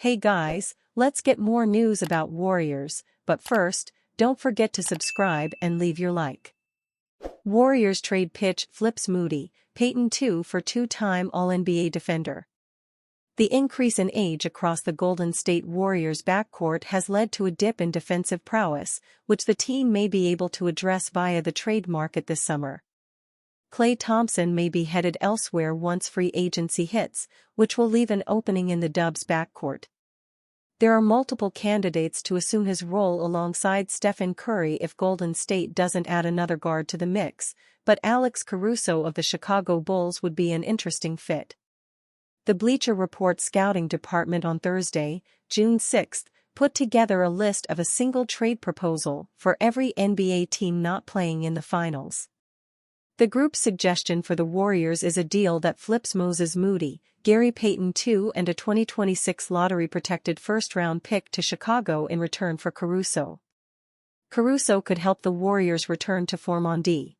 Hey guys, let's get more news about Warriors, but first, don't forget to subscribe and leave your like. Warriors trade pitch flips Moody, Payton 2 for two-time All-NBA defender. The increase in age across the Golden State Warriors backcourt has led to a dip in defensive prowess, which the team may be able to address via the trade market this summer. Klay Thompson may be headed elsewhere once free agency hits, which will leave an opening in the Dubs' backcourt. There are multiple candidates to assume his role alongside Stephen Curry if Golden State doesn't add another guard to the mix, but Alex Caruso of the Chicago Bulls would be an interesting fit. The Bleacher Report scouting department on Thursday, June 6, put together a list of a single trade proposal for every NBA team not playing in the finals. The group's suggestion for the Warriors is a deal that flips Moses Moody, Gary Payton 2 and a 2026 lottery-protected first-round pick to Chicago in return for Caruso. Caruso could help the Warriors return to form on D.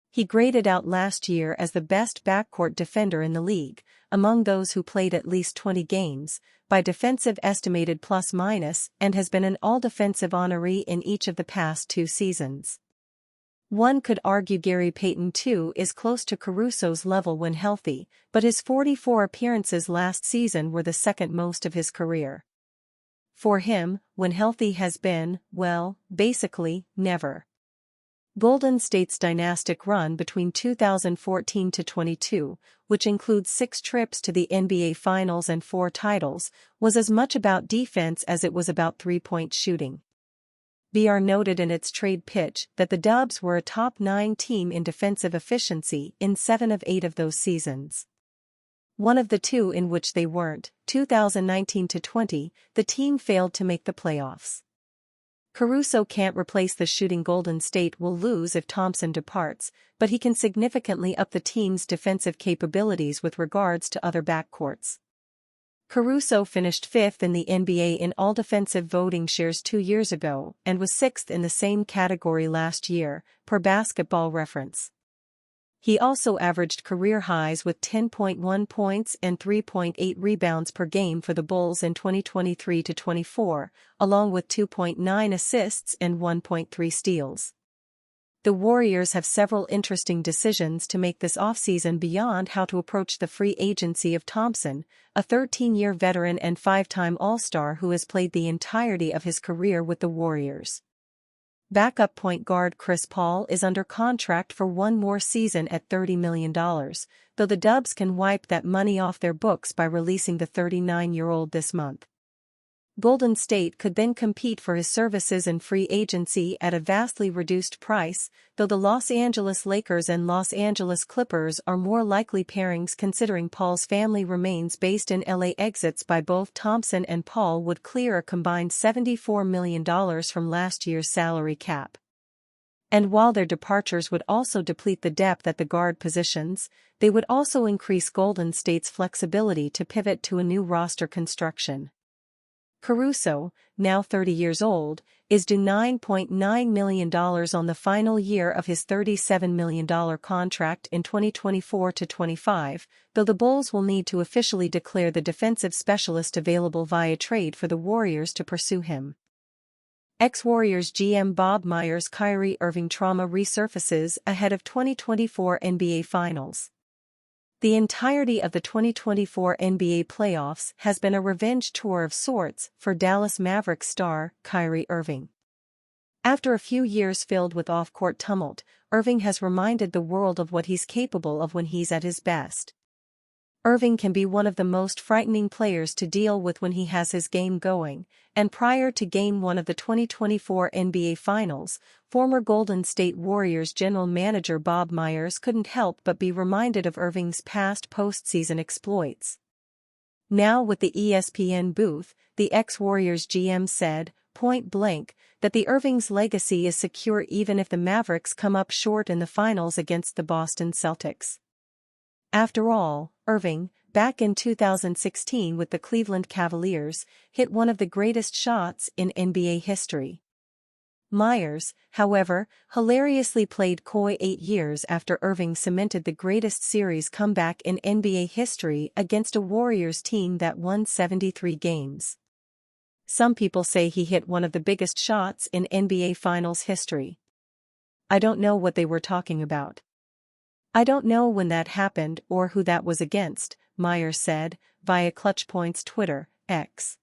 He graded out last year as the best backcourt defender in the league, among those who played at least 20 games, by defensive estimated plus-minus, and has been an all-defensive honoree in each of the past two seasons. One could argue Gary Payton 2 is close to Caruso's level when healthy, but his 44 appearances last season were the second most of his career. For him, when healthy has been, well, basically, never. Golden State's dynastic run between 2014 to 22, which includes 6 trips to the NBA Finals and 4 titles, was as much about defense as it was about three-point shooting. BR noted in its trade pitch that the Dubs were a top 9 team in defensive efficiency in 7 of 8 of those seasons. One of the 2 in which they weren't, 2019-20, the team failed to make the playoffs. Caruso can't replace the shooting Golden State will lose if Thompson departs, but he can significantly up the team's defensive capabilities with regards to other backcourts. Caruso finished 5th in the NBA in all-defensive voting shares 2 years ago and was 6th in the same category last year, per Basketball Reference. He also averaged career highs with 10.1 points and 3.8 rebounds per game for the Bulls in 2023-24, along with 2.9 assists and 1.3 steals. The Warriors have several interesting decisions to make this offseason beyond how to approach the free agency of Thompson, a 13-year veteran and 5-time All-Star who has played the entirety of his career with the Warriors. Backup point guard Chris Paul is under contract for one more season at $30 million, though the Dubs can wipe that money off their books by releasing the 39-year-old this month. Golden State could then compete for his services in free agency at a vastly reduced price, though the Los Angeles Lakers and Los Angeles Clippers are more likely pairings considering Paul's family remains based in LA. Exits by both Thompson and Paul would clear a combined $74 million from last year's salary cap. And while their departures would also deplete the depth at the guard positions, they would also increase Golden State's flexibility to pivot to a new roster construction. Caruso, now 30 years old, is due $9.9 million on the final year of his $37 million contract in 2024-25, though the Bulls will need to officially declare the defensive specialist available via trade for the Warriors to pursue him. Ex-Warriors GM Bob Myers' Kyrie Irving trauma resurfaces ahead of 2024 NBA Finals. The entirety of the 2024 NBA playoffs has been a revenge tour of sorts for Dallas Mavericks star Kyrie Irving. After a few years filled with off-court tumult, Irving has reminded the world of what he's capable of when he's at his best. Irving can be one of the most frightening players to deal with when he has his game going, and prior to Game 1 of the 2024 NBA Finals, former Golden State Warriors general manager Bob Myers couldn't help but be reminded of Irving's past postseason exploits. Now with the ESPN booth, the ex-Warriors GM said, point blank, that the Irving's legacy is secure even if the Mavericks come up short in the finals against the Boston Celtics. After all, Irving, back in 2016 with the Cleveland Cavaliers, hit one of the greatest shots in NBA history. Myers, however, hilariously played coy 8 years after Irving cemented the greatest series comeback in NBA history against a Warriors team that won 73 games. Some people say he hit one of the biggest shots in NBA Finals history. I don't know what they were talking about. I don't know when that happened or who that was against, Myers said, via ClutchPoint's Twitter, X.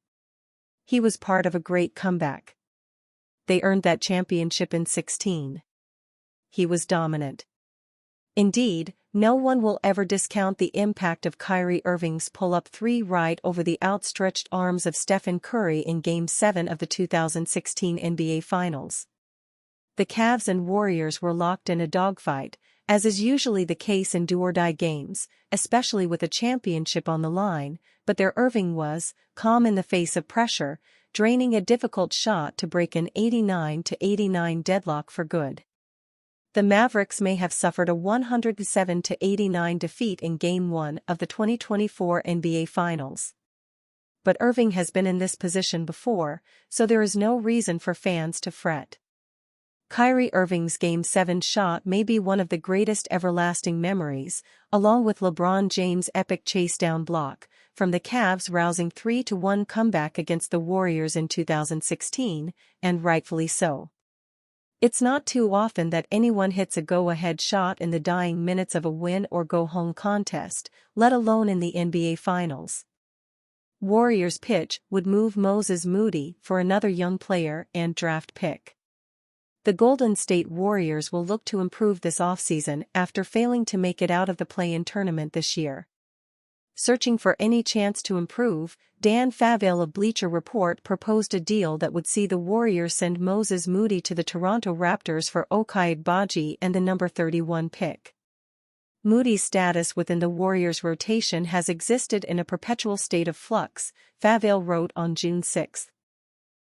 He was part of a great comeback. They earned that championship in 16. He was dominant. Indeed, no one will ever discount the impact of Kyrie Irving's pull-up three right over the outstretched arms of Stephen Curry in Game 7 of the 2016 NBA Finals. The Cavs and Warriors were locked in a dogfight, as is usually the case in do-or-die games, especially with a championship on the line, but their Irving was, calm in the face of pressure, draining a difficult shot to break an 89-89 deadlock for good. The Mavericks may have suffered a 107-89 defeat in Game 1 of the 2024 NBA Finals. But Irving has been in this position before, so there is no reason for fans to fret. Kyrie Irving's Game 7 shot may be one of the greatest everlasting memories, along with LeBron James' epic chase-down block, from the Cavs' rousing 3-1 comeback against the Warriors in 2016, and rightfully so. It's not too often that anyone hits a go-ahead shot in the dying minutes of a win-or-go-home contest, let alone in the NBA Finals. Warriors pitch would move Moses Moody for another young player and draft pick. The Golden State Warriors will look to improve this offseason after failing to make it out of the play-in tournament this year. Searching for any chance to improve, Dan Favale of Bleacher Report proposed a deal that would see the Warriors send Moses Moody to the Toronto Raptors for Ochai Agbaji and the number 31 pick. Moody's status within the Warriors' rotation has existed in a perpetual state of flux, Favale wrote on June 6.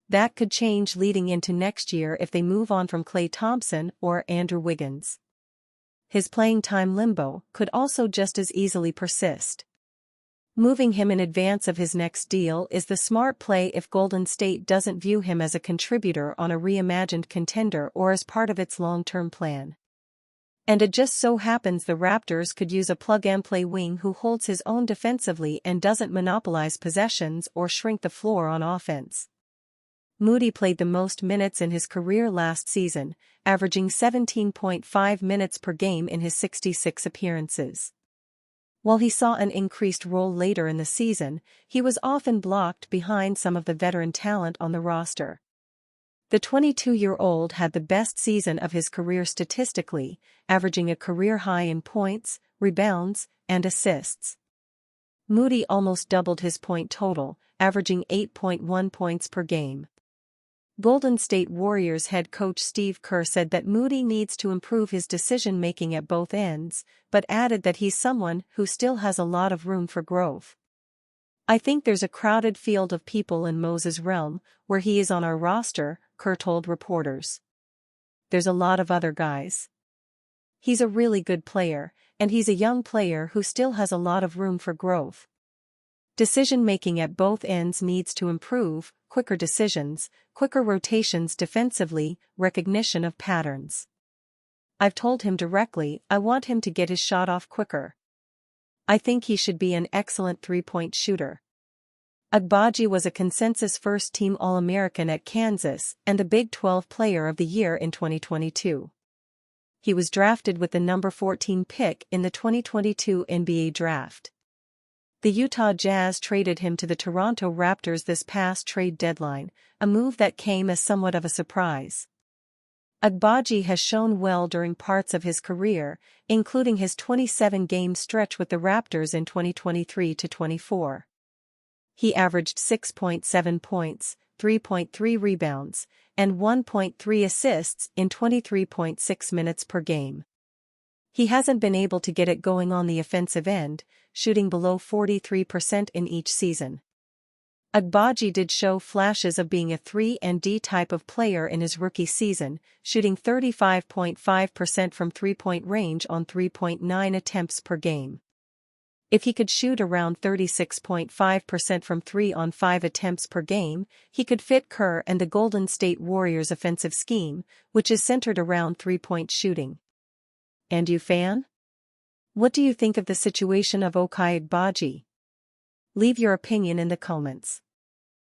That could change leading into next year if they move on from Klay Thompson or Andrew Wiggins. His playing time limbo could also just as easily persist. Moving him in advance of his next deal is the smart play if Golden State doesn't view him as a contributor on a reimagined contender or as part of its long-term plan. And it just so happens the Raptors could use a plug-and-play wing who holds his own defensively and doesn't monopolize possessions or shrink the floor on offense. Moody played the most minutes in his career last season, averaging 17.5 minutes per game in his 66 appearances. While he saw an increased role later in the season, he was often blocked behind some of the veteran talent on the roster. The 22-year-old had the best season of his career statistically, averaging a career high in points, rebounds, and assists. Moody almost doubled his point total, averaging 8.1 points per game. Golden State Warriors head coach Steve Kerr said that Moody needs to improve his decision-making at both ends, but added that he's someone who still has a lot of room for growth. I think there's a crowded field of people in Moses' realm, where he is on our roster, Kerr told reporters. There's a lot of other guys. He's a really good player, and he's a young player who still has a lot of room for growth. Decision-making at both ends needs to improve, quicker decisions, quicker rotations defensively, recognition of patterns. I've told him directly I want him to get his shot off quicker. I think he should be an excellent three-point shooter. Agbaji was a consensus first-team All-American at Kansas and the Big 12 Player of the Year in 2022. He was drafted with the number 14 pick in the 2022 NBA Draft. The Utah Jazz traded him to the Toronto Raptors this past trade deadline, a move that came as somewhat of a surprise. Agbaji has shown well during parts of his career, including his 27-game stretch with the Raptors in 2023-24. He averaged 6.7 points, 3.3 rebounds, and 1.3 assists in 23.6 minutes per game. He hasn't been able to get it going on the offensive end, shooting below 43% in each season. Agbaji did show flashes of being a 3-and-D type of player in his rookie season, shooting 35.5% from three-point range on 3.9 attempts per game. If he could shoot around 36.5% from 3 on 5 attempts per game, he could fit Kerr and the Golden State Warriors' offensive scheme, which is centered around three-point shooting. And you, fan? What do you think of the situation of Ochai Agbaji? Leave your opinion in the comments.